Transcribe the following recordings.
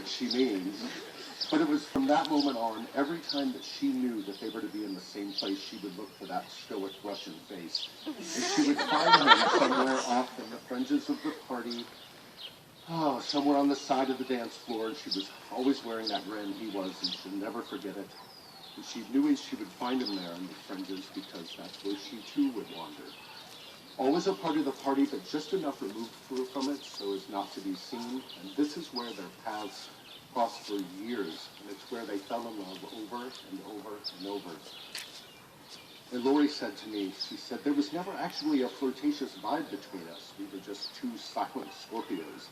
she means. But it was from that moment on, every time that she knew that they were to be in the same place, she would look for that stoic Russian face. And she would find him somewhere off in the fringes of the party, somewhere on the side of the dance floor, and she was always wearing that grin. He was, and she'll never forget it. And she knew she would find him there in the fringes because that's where she too would wander. Always a part of the party, but just enough removed from it so as not to be seen. And this is where their paths crossed for years, and it's where they fell in love over and over and over. And Lori said to me, she said, there was never actually a flirtatious vibe between us. We were just two silent Scorpios.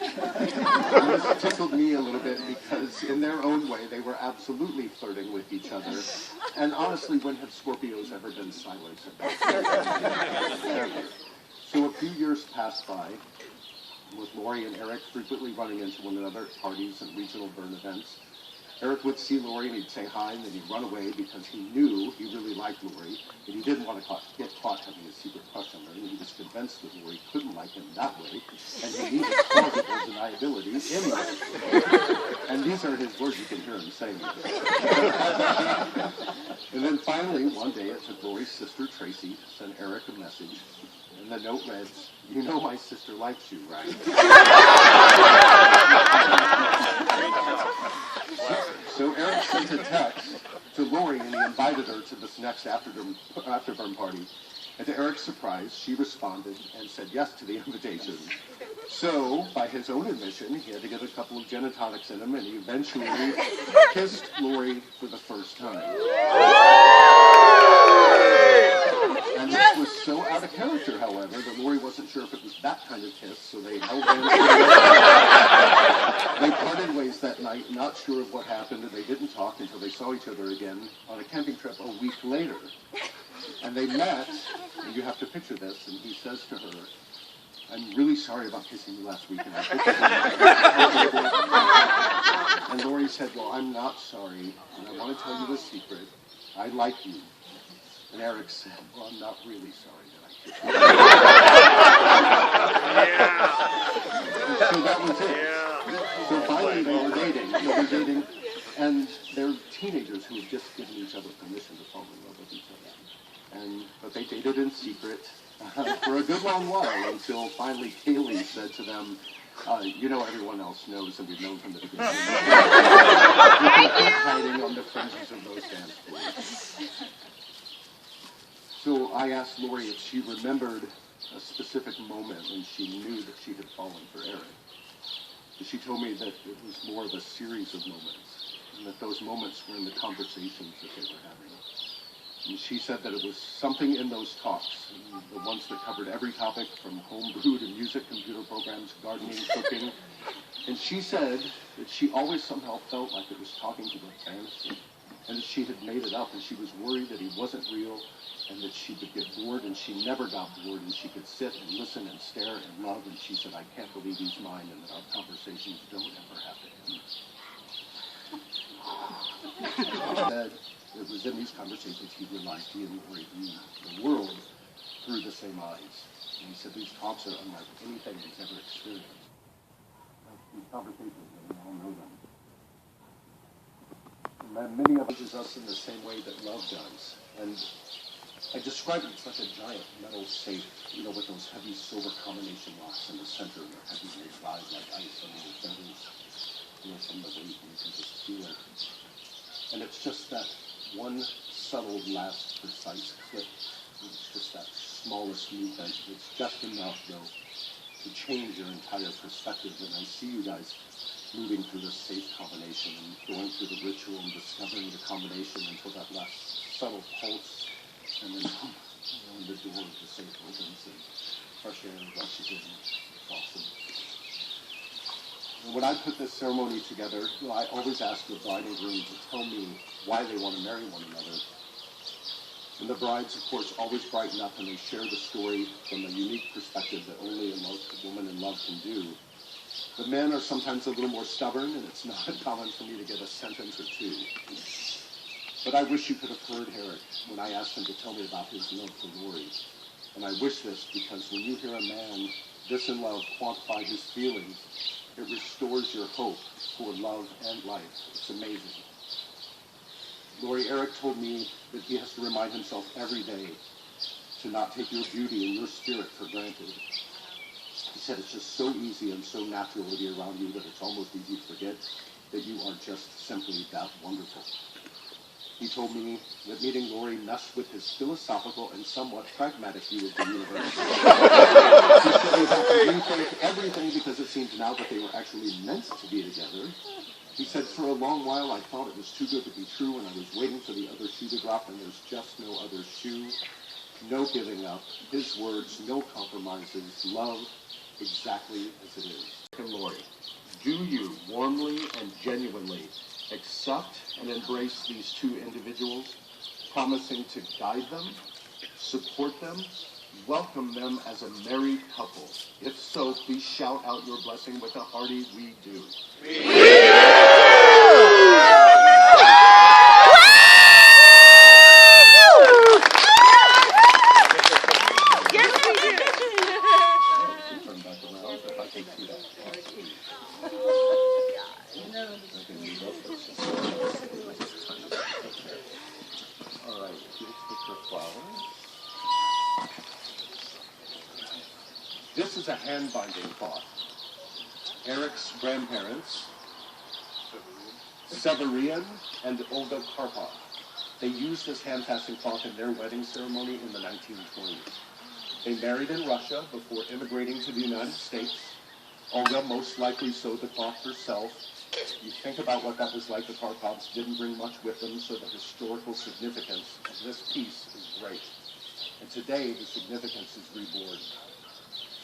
And this tickled me a little bit because in their own way, they were absolutely flirting with each other. And honestly, when have Scorpios ever been silent? Ever. So a few years passed by, with Lori and Eric frequently running into one another at parties and regional burn events. Eric would see Lori and he'd say hi, and then he'd run away because he knew he really liked Lori, and he didn't want to get caught having a secret crush on her, and he was convinced that Lori couldn't like him that way, and he needed plausible deniability in that. And these are his words, you can hear him saying it. And then finally, one day, it took Lori's sister, Tracy, to send Eric a message, and the note read, "You know my sister likes you, right?" So Eric sent a text to Lori, and he invited her to this next afterburn party. And to Eric's surprise, she responded and said yes to the invitation. So, by his own admission, he had to get a couple of gin and tonics in him, and he eventually kissed Lori for the first time. And this was so out of character, however, that Lori wasn't sure if it was that kind of kiss, so they held hands. They parted ways that night, not sure of what happened, and they didn't talk until they saw each other again on a camping trip a week later. And they met, and you have to picture this, and he says to her, "I'm really sorry about kissing you last weekend." And Lori said, "Well, I'm not sorry, and I want to tell you a secret. I like you." And Eric said, "Well, I'm not really sorry that I kissed you." So that was it. So finally they were dating, and they're teenagers who had just given each other permission to fall in love with each other. But they dated in secret for a good long while until finally Kaylee said to them, everyone else knows, and we've known from the beginning. Hiding on the fringes of those dance floors. So I asked Lori if she remembered a specific moment when she knew that she had fallen for Eric. And she told me that it was more of a series of moments, and that those moments were in the conversations that they were having. And she said that it was something in those talks, the ones that covered every topic from home brew to music, computer programs, gardening, cooking. And she said that she always somehow felt like it was talking to her fantasy, and that she had made it up, and she was worried that he wasn't real, and that she would get bored, and she never got bored, and she could sit and listen and stare and love, and she said, "I can't believe he's mine, and that our conversations don't ever have to end." It was in these conversations he realized he and Lori viewed the world through the same eyes. And he said these talks are unlike anything he's ever experienced. These conversations, we all know them. And many of us in the same way that love does. And I describe it as like a giant metal safe, with those heavy silver combination locks in the center, and they're heavy, they glide like ice on your fingers, from the weight, and you can just feel it. And it's just that one subtle, last, precise click. It's just that smallest movement. It's just enough, though, to change your entire perspective. And I see you guys moving through this safe combination and going through the ritual and discovering the combination until that last subtle pulse, and then the door of the safe opens and fresh air rushes in. It's awesome. And when I put this ceremony together, I always ask the bride and groom to tell me why they want to marry one another. And the brides, of course, always brighten up and they share the story from a unique perspective that only a woman in love can do. The men are sometimes a little more stubborn, and it's not uncommon for me to get a sentence or two. But I wish you could have heard Eric when I asked him to tell me about his love for Lori. And I wish this because when you hear a man this in love quantify his feelings, It restores your hope for love and life. It's amazing. Lori, Eric told me that he has to remind himself every day to not take your beauty and your spirit for granted. He said it's just so easy and so natural to be around you that it's almost easy to forget that you are just simply that wonderful. He told me that meeting Lori messed with his philosophical and somewhat pragmatic view of the universe. He said he had to rethink everything because it seemed now that they were actually meant to be together. He said, for a long while I thought it was too good to be true, and I was waiting for the other shoe to drop, and there's just no other shoe. No giving up. His words, no compromises. Love exactly as it is. And Lori, do you warmly and genuinely accept and embrace these two individuals, promising to guide them, support them, welcome them as a married couple? If so, please shout out your blessing with a hearty "We do." This is a hand-binding cloth. Eric's grandparents, Severian and Olga Karpov, they used this hand-fasting cloth in their wedding ceremony in the 1920s. They married in Russia before immigrating to the United States. Olga most likely sewed the cloth herself. You think about what that was like. The Karpovs didn't bring much with them, so the historical significance of this piece is great. And today, the significance is reborn.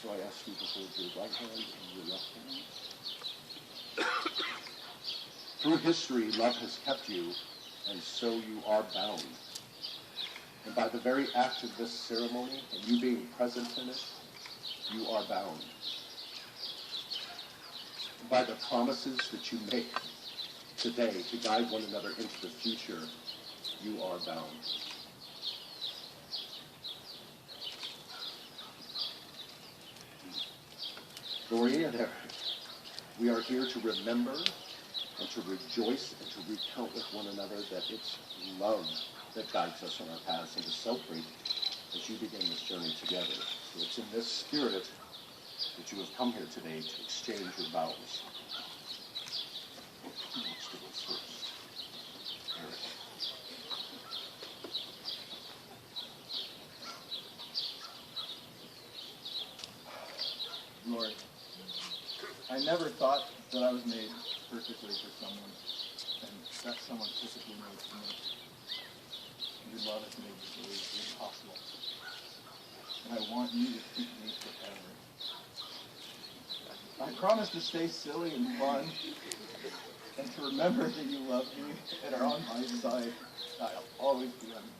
So I ask you to hold your right hand and your left hand. Through history, love has kept you, and so you are bound. And by the very act of this ceremony, and you being present in it, you are bound. And by the promises that you make today to guide one another into the future, you are bound. Lori and Eric, we are here to remember and to rejoice and to recount with one another that it's love that guides us on our paths, and to celebrate as you begin this journey together. So it's in this spirit that you have come here today to exchange your vows. Who wants to go first? Eric. Lord, I never thought that I was made perfectly for someone, and that someone perfectly made for me. Your love has made me believe it's impossible. And I want you to keep me forever. I promise to stay silly and fun, and to remember that you love me and are on my side. I'll always be on you.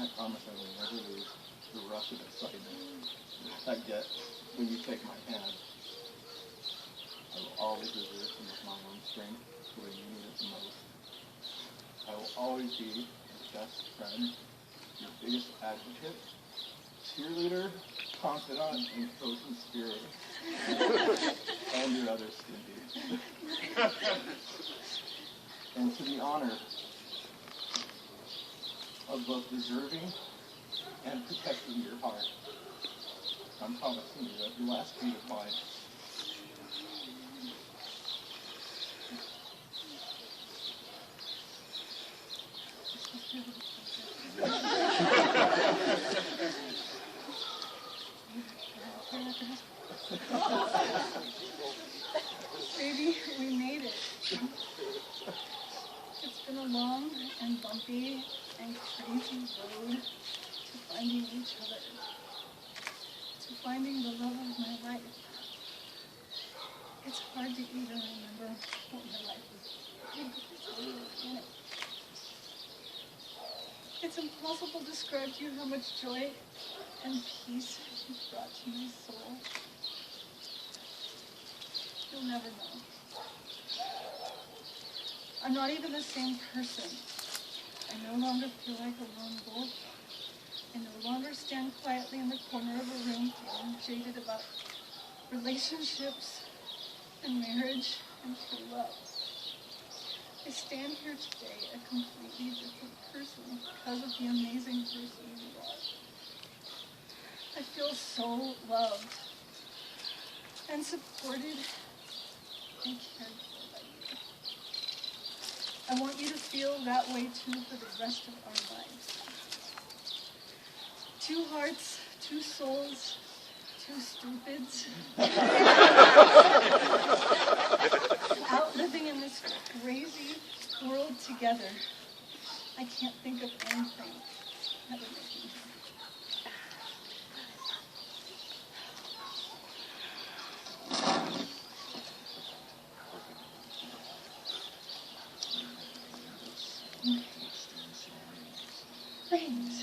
I promise I will never lose the rush of excitement I get when you take my hand. I will always resist them with my own strength when you need it the most. I will always be your best friend, your biggest advocate, cheerleader, confidant, and coach in spirit, and your other stinky. And to the honor of both deserving and protecting your heart, I'm promising you that the last beat of mine Baby, we made it. It's been a long and bumpy and crazy road to finding each other, to finding the love of my life. It's hard to even remember what my life was like before we were in it. It's impossible to describe to you how much joy and peace you've brought to my soul. You'll never know. I'm not even the same person. I no longer feel like a lone wolf. I no longer stand quietly in the corner of a room feeling jaded about relationships and marriage and for love. I stand here today a completely different person because of the amazing person you are. I feel so loved and supported and cared for by you. I want you to feel that way too for the rest of our lives. 2 hearts, 2 souls, 2 stupids. Out living in this crazy world together. I can't think of anything that would make me happy. Rings.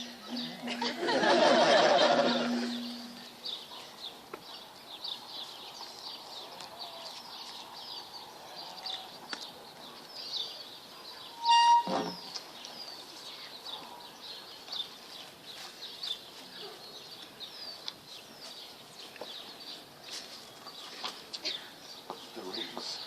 The rings.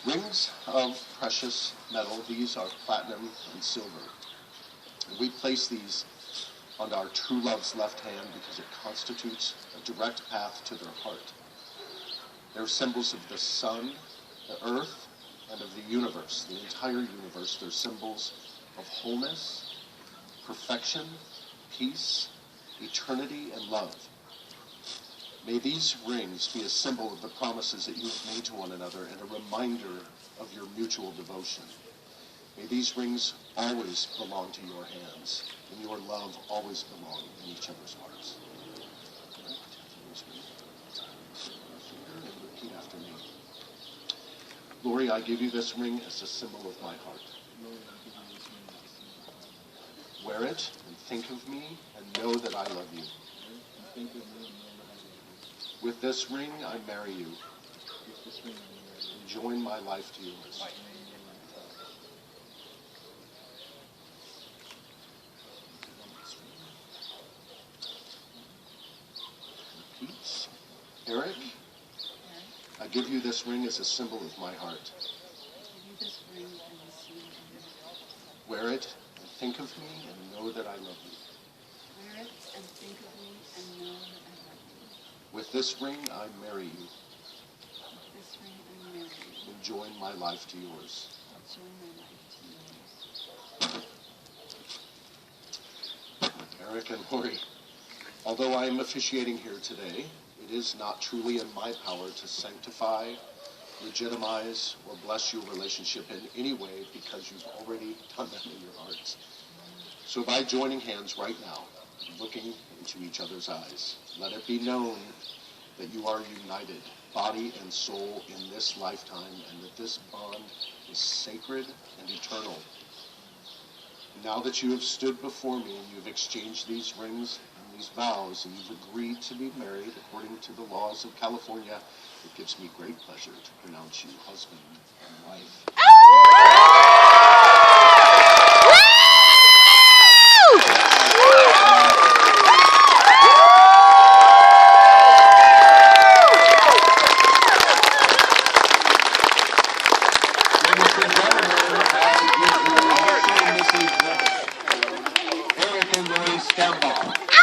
Rings of precious metal. These are platinum and silver. And we place these on our true love's left hand because it constitutes a direct path to their heart. They're symbols of the sun, the earth, and of the universe, the entire universe. They're symbols of wholeness, perfection, peace, eternity, and love. May these rings be a symbol of the promises that you have made to one another and a reminder of your mutual devotion. May these rings always belong to your hands, and your love always belong in each other's hearts. And repeat after me. Lori, I give you this ring as a symbol of my heart. Wear it and think of me and know that I love you. With this ring, I marry you and join my life to yours. Repeats. Eric, I give you this ring as a symbol of my heart. Wear it and think of me and know that I love you. Wear it and think of me and know that I love you. With this ring, I marry you With this ring, I marry you. and join my life to yours. I'll join my life to yours. Eric and Lori, although I am officiating here today, it is not truly in my power to sanctify, legitimize, or bless your relationship in any way because you've already done that in your hearts. So by joining hands right now, looking into each other's eyes, let it be known that you are united, body and soul, in this lifetime, and that this bond is sacred and eternal. Now that you have stood before me and you've exchanged these rings and these vows and you've agreed to be married according to the laws of California, it gives me great pleasure to pronounce you husband and wife. Eric and Lori Stambaugh.